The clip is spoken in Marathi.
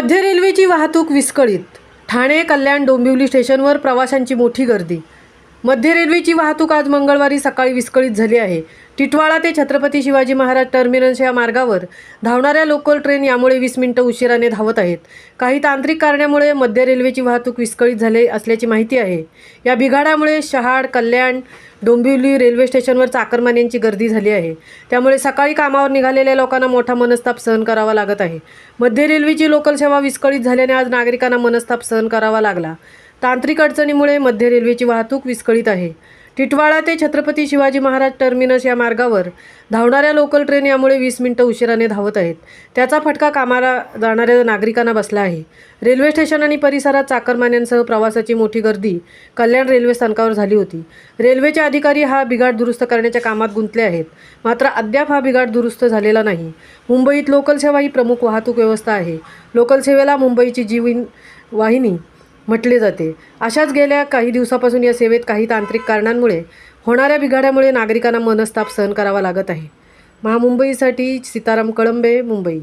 मध्य रेल्वेची वाहतूक विस्कळीत. ठाणे, कल्याण, डोंबिवली स्टेशनवर प्रवाशांची मोठी गर्दी. मध्य रेल्वेची वाहतूक आज मंगळवारी सकाळी विस्कळीत झाली आहे. टिटवाळा ते छत्रपती शिवाजी महाराज टर्मिनस या मार्गावर धावणाऱ्या लोकल ट्रेन यामुळे 20 मिनिटं उशिराने धावत आहेत. काही तांत्रिक कारणामुळे मध्य रेल्वेची वाहतूक विस्कळीत झाली असल्याची माहिती आहे. या बिघाडामुळे शहाड, कल्याण, डोंबिवली रेल्वे स्टेशनवर चाकरमान्यांची गर्दी झाली आहे. त्यामुळे सकाळी कामावर निघालेल्या लोकांना मोठा मनस्ताप सहन करावा लागत आहे. मध्य रेल्वेची लोकल सेवा विस्कळीत झाल्याने आज नागरिकांना मनस्ताप सहन करावा लागला. तांत्रिक अडचणीमुळे मध्य रेल्वेची वाहतूक विस्कळीत आहे. टिटवाळा ते छत्रपती शिवाजी महाराज टर्मिनस या मार्गावर धावणाऱ्या लोकल ट्रेन यामुळे 20 मिनिटं उशिराने धावत आहेत. त्याचा फटका कामाला जाणाऱ्या नागरिकांना बसला आहे. रेल्वे स्टेशन आणि परिसरात चाकरमान्यांसह प्रवासाची मोठी गर्दी कल्याण रेल्वे स्थानकावर झाली होती. रेल्वेचे अधिकारी हा बिघाड दुरुस्त करण्याच्या कामात गुंतले आहेत. मात्र अद्याप हा बिघाड दुरुस्त झालेला नाही. मुंबईत लोकल सेवा ही प्रमुख वाहतूक व्यवस्था आहे. लोकल सेवेला मुंबईची जीवनवाहिनी म्हटले जाते. अशाच गेल्या काही दिवसापासून या सेवेत काही तांत्रिक कारणांमुळे होणाऱ्या बिघाडामुळे नागरिकांना मनस्ताप सहन करावा लागत आहे. महामुंबईसाठी सीताराम कळंबे, मुंबई.